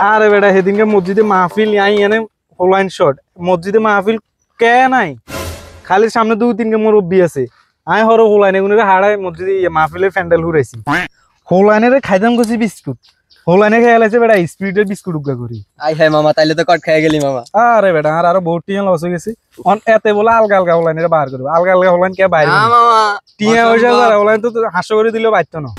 আরে বেটা সেদিনকে মসজিদে মাহফিল আই এনে হোলাইন শট মসজিদে মাহফিল কে নাই খালি সামনে 2-3 মুরব্বী আছে আই হরো হোলাইনে গুনে হাড়ায় মসজিদে মাহফিলের প্যান্ডেল হুরাইছি হোলাইনে খাইতাম গছি বিস্কুট হোলাইনে খেয়ালাইছে বেটা স্পিরিটের বিস্কুট উগা করি আই হাই মামা তাইলে তো কট খাই গেলি মামা আরে বেটা আর আরো বহুত টিয়া লস হয়ে গেছে এতে বলে আলগা আলগা হোলাইনে বার করবে আলগা আলগা হোলাইন কে বাইরে না মামা টিয়া হয়ে যাবে হোলাইন তো হাসো করে দিলেও বাইতো না।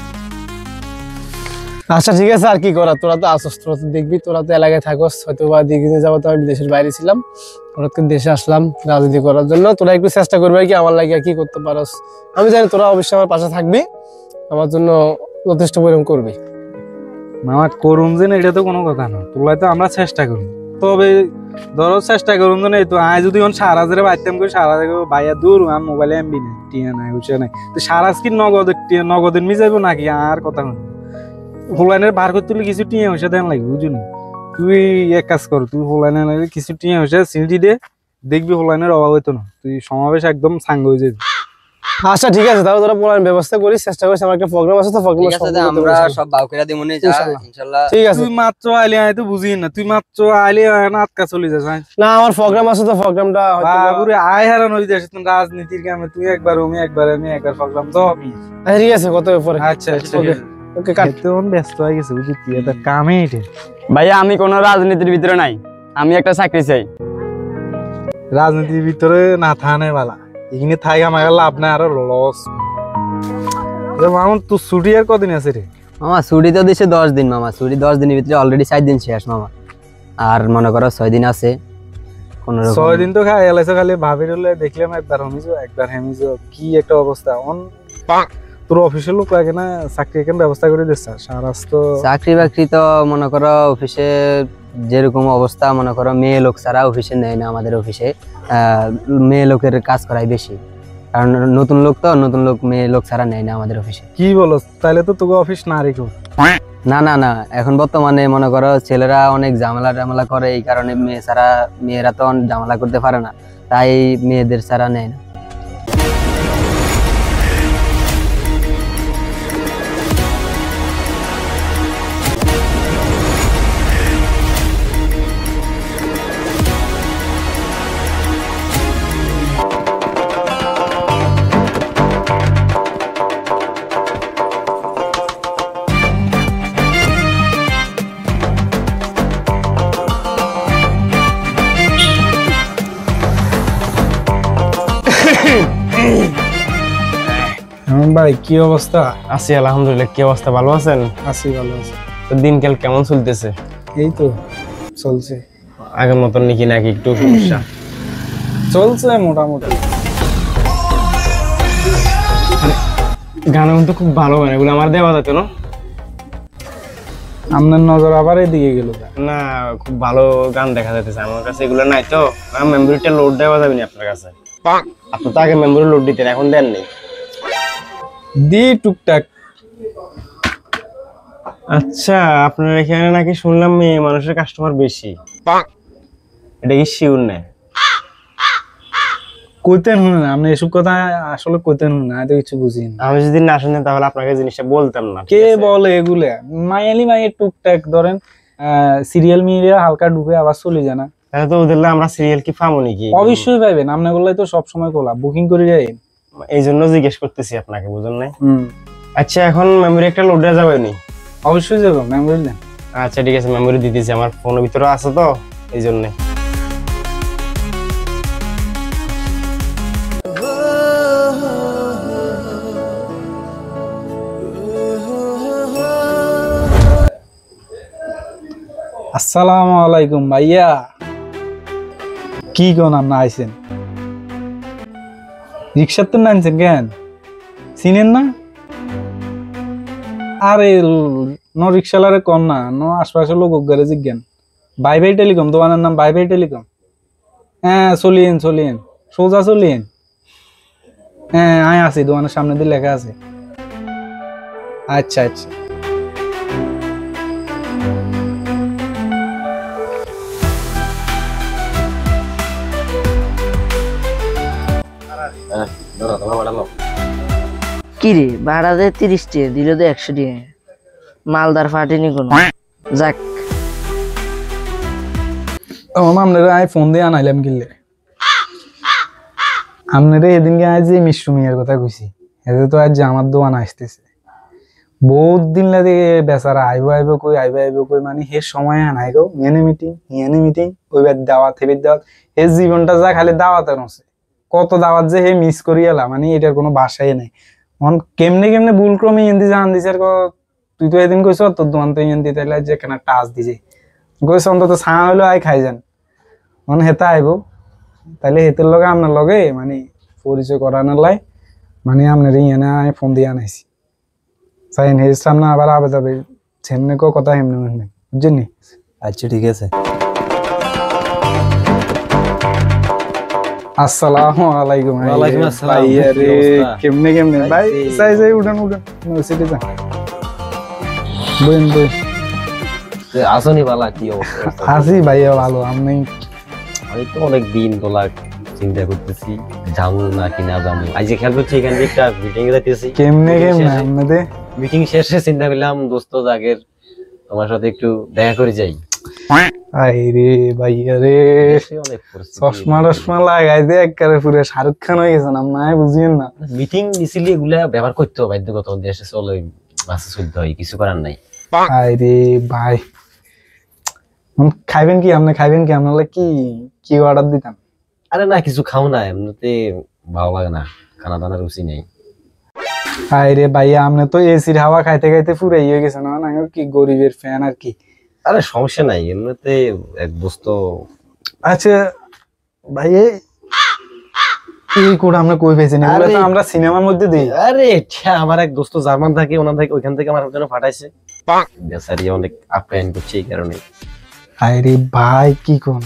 আচ্ছা ঠিক আছে আর কি করা তোরা তো আসস তোরা তো দেখবি তোরা তো এলাকায় থাকস হয়তো বা দিকে যাবো তো আমি দেশের বাইরে ছিলাম হঠাৎ করে দেশে আসলাম রাজনীতি করার জন্য তোরা একটু চেষ্টা করবি আর কি আমার লাগে কি করতে পারস আমি জানি তোরা অবশ্যই আমার পাশে থাকবি আমার জন্য যথেষ্ট পরিশ্রম করবি। মামা করুন যে না এটা তো কোনো কথা না তোলাই তো আমরা চেষ্টা করি তবে ধরো চেষ্টা করুন তো এই তো আয় যদি সারা জেরে বাইতাম করে সারা বাইয়া দূর আমার মোবাইলে এমবি নেই টিয়া নাই উঠছে নাই তো সারা কি নগদের মি যাইব নাকি আর কথা শুনি হোলাইনের বার করতে তুলে কিছু টিয়া হয়েছে দেন লাগবে বুঝুন তুই এক কাজ কর তুই হোলাইনের কিছু টিয়া হয়েছে সিলটি দে দেখবি হোলাইনের অভাব হইতো না তুই সমাবেশ একদম সাঙ্গ হয়ে যাবি। আচ্ছা ঠিক আছে তাহলে তোরা পড়ার ব্যবস্থা করিস চেষ্টা করিস আমার একটা প্রোগ্রাম আছে তো প্রোগ্রামে আমরা সব বাউকেরা দিমু নে যা ইনশাআল্লাহ ঠিক আছে তুই মাত্র আইলে আই তো বুঝি না তুই মাত্র আইলে না আটকা চলে যাস না আমার প্রোগ্রাম আছে তো প্রোগ্রামটা হয়তো বাবুরে আয় হারান হয়ে যাস রাজনীতির কামে তুই একবার আমি একবার প্রোগ্রাম তো আমি ঠিক আছে কত পরে আচ্ছা আচ্ছা ওকে ওকে কাট তো ব্যস্ত হয়ে গেছে বুঝি তুই এটা কামে এটা ভাইয়া আমি কোনো রাজনীতির ভিতরে নাই আমি একটা চাকরি চাই রাজনীতির ভিতরে না থানে বালা এখানে থাই আমার লাভ নাই আরো লস মামুন তুই ছুটি আর কদিন আছে রে মামা ছুটি তো দিছে 10 দিন মামা ছুটি 10 দিনের ভিতরে অলরেডি 7 দিন শেষ মামা আর মনে করো 6 দিন আছে কোন রকম 6 দিন তো খাই এলাইছো খালি ভাবির হলে দেখলাম একবার হমিজো একবার হেমিজো কি একটা অবস্থা অন তোর অফিসের লোক লাগে না চাকরি কেন ব্যবস্থা করে দিস সারাস তো চাকরি বাকরি তো মনে করো অফিসে যেরকম অবস্থা মনে করো মেয়ে লোক ছাড়া অফিসে নেয় না আমাদের অফিসে মেয়ে লোকের কাজ করাই বেশি কারণ নতুন লোক মেয়ে লোক ছাড়া নেয় না আমাদের অফিসে। কি বলো তাহলে তো তোকে অফিস না রেখো না না না এখন বর্তমানে মনে করো ছেলেরা অনেক ঝামেলা করে এই কারণে মেয়েরা তো ঝামেলা করতে পারে না তাই মেয়েদের ছাড়া নেয় না। ভাই কি অবস্থা? আছি আলহামদুলিল্লাহ। কি অবস্থা, ভালো আছেন? আছি ভালো আছি। তো দিনকাল কেমন চলতেছে? এই তো চলছে, আগের মতন নাকি নাকি একটু সমস্যা? চলছে মোটামুটি। গানের মধ্যে খুব ভালো গান, এগুলো আমার দেওয়া যেত না? আপনার নজর আবার এদিকে গেল না, খুব ভালো গান দেখা যাইতেছে আমার কাছে, এগুলো নাই তো। মেমোরিটা লোড দেওয়া যাবে না আপনার কাছে? আপনি তো আগে মেমোরি লোড দিতেন, এখন দেন নেই? দি টুকটাক। আচ্ছা, আপনার এখানে নাকি শুনলাম মেয়ে মানুষের কাস্টমার বেশি, এটা কি শিওর না? কইতেন না আপনি এসব কথা, আসলে কইতেন না, আমি তো কিছু বুঝি না। আমি যদি না শুনতাম তাহলে আপনাকে জিনিসটা বলতাম না। কে বলে এগুলা? মায়ালি মায়ের টুকটাক ধরেন সিরিয়াল মিডিয়া হালকা ঢুকে আবার চলে যায় না? তাহলে তো ওদের আমরা সিরিয়াল কি পাবো নাকি? অবশ্যই পাইবেন, আপনার গুলাই তো সবসময় খোলা, বুকিং করে যাই, এই জন্য জিজ্ঞেস করতেছি আপনাকে, বুঝুন নাই? আচ্ছা, এখন মেমোরি একটা লোড দেওয়া যাবে নি? অবশ্যই যাবো, মেমোরি দেন। আচ্ছা ঠিক আছে, মেমোরি দিতেছি, আমার ফোনের ভিতরে আছে তো এই জন্য। আসসালামু আলাইকুম ভাইয়া। কি কোন আপনি আইছেন? রিক্সার তো নামছেন কেন? চিনেন না? আরে ন রিক্সালারে কম না, ন আশপাশের লোক গাড়ি জিজ্ঞান। বাই বাই টেলিকম, দোকানের নাম বাই বাই টেলিকম। হ্যাঁ চলিয়েন চলিয়েন, সোজা চলিয়েন। হ্যাঁ আয় আছি, দোকানের সামনে দিয়ে লেখা আছে। আচ্ছা আচ্ছা। কিরে ভাড়া দেয় 30 টাকা, দিল তো 100 টাকা, মালদার ফাটেনি কোনো। যাক আপনারা আই ফোন দিয়ে আনাইলাম কিনলে আপনারা এদিনকে আজ যে মিশ্র মিয়ার কথা কইছি এতে তো আজ আমার দোকান আসতেছে বহুত দিন লাগে বেচারা আইব কই মানে হে সময় আনাই গো হিয়ানে মিটিং ওইবার দাওয়াত হেবির দাওয়াত হে জীবনটা যা খালি দাওয়াতের আছে কত দাওয়াত যে হে মিস করি এলা মানে এটার কোনো বাসাই নাই মন কেমনে ভুল ক্রমে ইন্দি জান দিছে আর তুই তো এদিন কইছ তোর দোকান তো ইন্দি তাইলে যে কেন টাচ দিছে কইছ অন্তত ছা হইলো আই খাই যান মনে হেতা আইব তাইলে হেতের লগে আপনার লগে মানে পরিচয় করানোর লাই মানে আপনার ইয়ানে ফোন দিয়ে আনাইছি চাইন হে সামনে আবার আবে যাবে ছেমনে কো কথা হেমনে বুঝছেন নি আচ্ছা ঠিক আছে আসসালামু আলাইকুম ওয়ালাইকুম আসসালাম। ভাইয়া রে কি অবস্থা? কেমনে ভাই যাই উঠান সিটি যা বইন আসনি বালা কি অবস্থা? হাসি ভাইয়া ভালো আমি আমি তো অনেক দিন তোলা চিন্তা করতেছি যাবো নাকি না যাবো আজকে খেলবো ঠিক আছে একটা মিটিং এ যাইতেছি কেমনে আপনাদের মিটিং শেষে চিন্তা করলাম দোস্ত জাগের তোমার সাথে একটু দেখা করে যাই আই রে ভাইয়া রে সে অনেক পরিস্থিতি। চশমা লাগাই দে একবারে পুরো শাহরুখ খান হয়ে গেছেন আপনার বুঝিয়েন না মিটিং মিছিল এগুলা ব্যবহার করতে হবে বাধ্যগত দেশে চলে বাসে চলতে হয় কিছু করার নাই আই রে ভাই খাইবেন কি আপনার কি কি অর্ডার দিতাম আরে না কিছু খাও না এমনিতে ভালো লাগে না খানা দানার রুচি নেই আই রে ভাইয়া আপনি তো এসির হাওয়া খাইতে খাইতে পুরাই হয়ে গেছেন না কি গরিবের ফ্যান আর কি আরে সমস্যা নাই এমনিতে এক দোস্ত আচ্ছা ভাই এই কোড আমরা কই পেয়েছেন এগুলো তো আমরা সিনেমার মধ্যে দেই আরে এটা আমার এক দোস্ত জার্মান থাকে ওনার থেকে ওইখান থেকে আমার জন্য পাঠাইছে বেচারি অনেক আপ্যায়ন করছে এই কারণে আরে ভাই কি কোন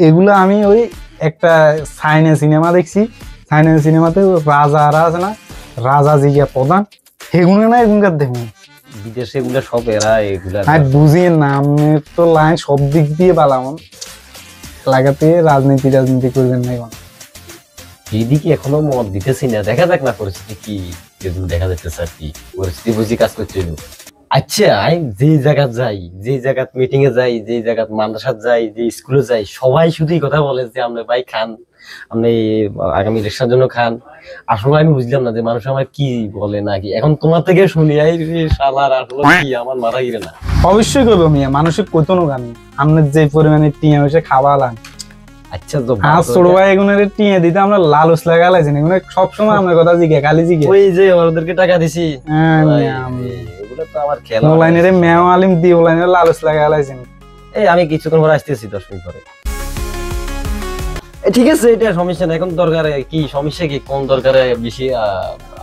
এগুলো আমি ওই একটা সাইনা সিনেমা দেখছি সাইনা সিনেমাতে রাজারা আছে না রাজা জিগা প্রধান এগুলো না এগুনকার দেখুন বিদেশে এগুলা সব এরা এগুলা আমি বুঝি না আমি তো লাইন সব দিক দিয়ে পালাম লাগাতে রাজনীতি করবেন না এখন এইদিকে এখনো মত দিতেছি না দেখা যাক না পরিস্থিতি কি যেদিন দেখা যাচ্ছে আর কি পরিস্থিতি বুঝি কাজ করতে হইব আচ্ছা আমি যে জায়গা যাই যে জায়গা মিটিং এ যাই যে জায়গা মাদ্রাসা যাই যে স্কুলে যাই সবাই শুধুই কথা বলে যে আপনি ভাই খান আপনি আগামী ইলেকশনের জন্য খান আসলে আমি বুঝলাম না যে মানুষ আমার কি বলে নাকি এখন তোমার থেকে শুনি এই শালার আসলে কি আমার মাথা গিরে না অবশ্যই করবো মিয়া মানসিক কতনো গান আপনার যে পরিমাণে টিয়া হয়েছে খাওয়ালাম আচ্ছা তো আজ ছোট ভাই এগুনের টিয়া দিতে আমরা লালস লাগালাইছেন এগুলো সবসময় আমার কথা জিজ্ঞে খালি জিজ্ঞে ওই যে ওদেরকে টাকা দিছি এগুলো তো আমার খেলা অনলাইনের মেও আলিম দি অনলাইনের লালস লাগালাইছেন এই আমি কিছুক্ষণ পরে আসতেছি 10 মিনিট পরে ঠিক আছে এটা সমস্যা না এখন দরকার কি সমস্যা কি কোন দরকারে বেশি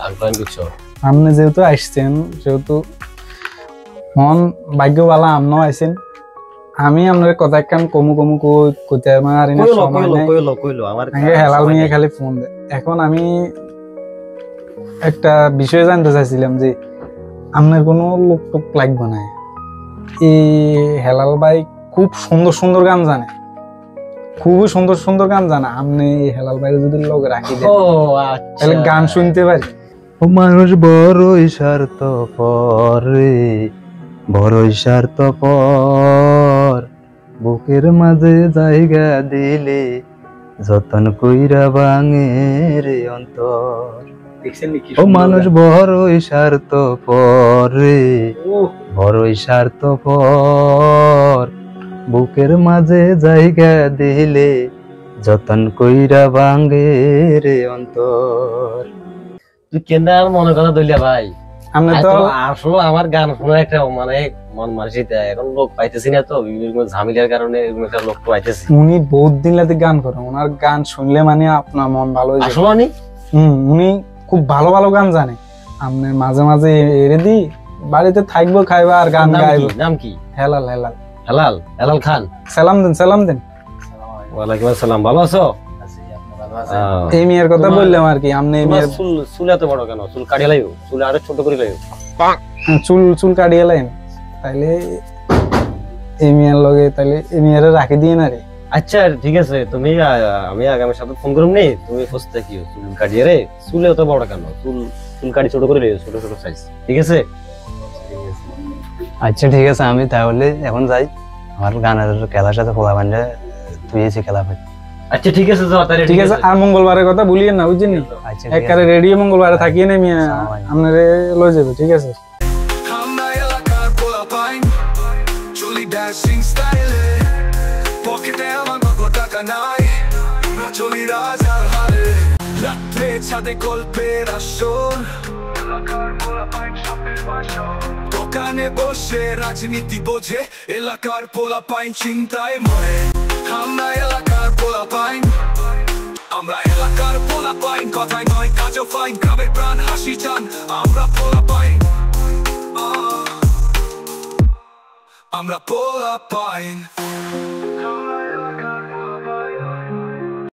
আগ্রহ করছো আপনি যেহেতু আসছেন সেহেতু মন ভাগ্যবালা আমরাও আইছেন আমি আপনার কথা একখান কমু কইতে আমার কইলো আমার হেলাল নিয়ে খালি ফোন দেয় এখন আমি একটা বিষয় জানতে চাইছিলাম যে আপনার কোনো লোক টোক লাগবে না এই হেলাল ভাই খুব সুন্দর গান জানে খুবই সুন্দর গান জানা আপনি হেলাল ভাইয়ের যদি লোক রাখি দেন তাহলে গান শুনতে পারি ও মানুষ বড়ই স্বার্থপর রে বড়ই স্বার্থপর বুকের মাঝে জায়গা দিলে যতন কইরা ভাঙে রে অন্তর ও মানুষ বড়ই স্বার্থপর রে বড়ই স্বার্থপর বুকের মাঝে জায়গা দিলে যতন কইরা ভাঙে রে অন্তর তুই কেন মনে কথা দইলা ভাই আপনি তো আসলে আমার গান শোনার একটা মানে মন মানসিকতা এখন লোক পাইতেছি না তো বিভিন্ন ঝামেলার কারণে এরকম একটা লোক পাইতেছি উনি বহুত দিন লাগে গান করেন ওনার গান শুনলে মানে আপনার মন ভালো হয়ে যায় আসলে নি উনি খুব ভালো গান জানে আপনি মাঝে এরে দি বাড়িতে থাকবো খাইবা আর গান গাইবো নাম কি হেলাল হেলাল খান সালাম দেন ওয়ালাইকুম আসসালাম ভালো আছো এই মেয়ের কথা বললাম আর কি আপনি মেয়ের চুল এত বড় কেন চুল কাটিয়ে লাইও চুল আরো ছোট করে লাইও চুল কাটিয়ে লাইন তাইলে এই মেয়ের লগে তাইলে এই মেয়ের রাখি দিয়ে না রে আচ্ছা ঠিক আছে তুমি আমি আগামী সপ্তাহে ফোন করুম নি তুমি খুঁজতে থাকিও চুল কাটিয়ে রে চুল এত বড় কেন চুল কাটি ছোট করে লাইও ছোট সাইজ ঠিক আছে আচ্ছা ঠিক আছে আমি তাহলে এখন যাই আমার গানের খেলার সাথে খোলা বান্ধে তুই এসে খেলা পাই। আচ্ছা ঠিক আছে যাও তাহলে। ঠিক আছে, আর মঙ্গলবারের কথা ভুলিয়েন না, বুঝছেন? আচ্ছা একবারে রেডি মঙ্গলবারে থাকিয়ে নেই মিয়া, আপনারে লয়ে যাবে, ঠিক আছে? আমরা এলাকার পোলাপাইন, চলি ড্যাশিং স্টাইলে, পকেটে আমার নগদ টাকা নাই, আমরা চলি রাজার হালে, রাত্রে ছাদে গল্পের আসর, এলাকার পোলাপাইন সাপের বাসর, দোকানে বসে রাজনীতি বোঝে, এলাকার পোলাপাইন চিন্তায় মরে। আমরা এলাকার পোলাপাইন, আমরা এলাকার পোলাপাইন, কথায় নয় কাজও ফাইন, গ্রামের প্রাণ হাসি চান, আমরা পোলাপাইন, আমরা পোলাপাইন।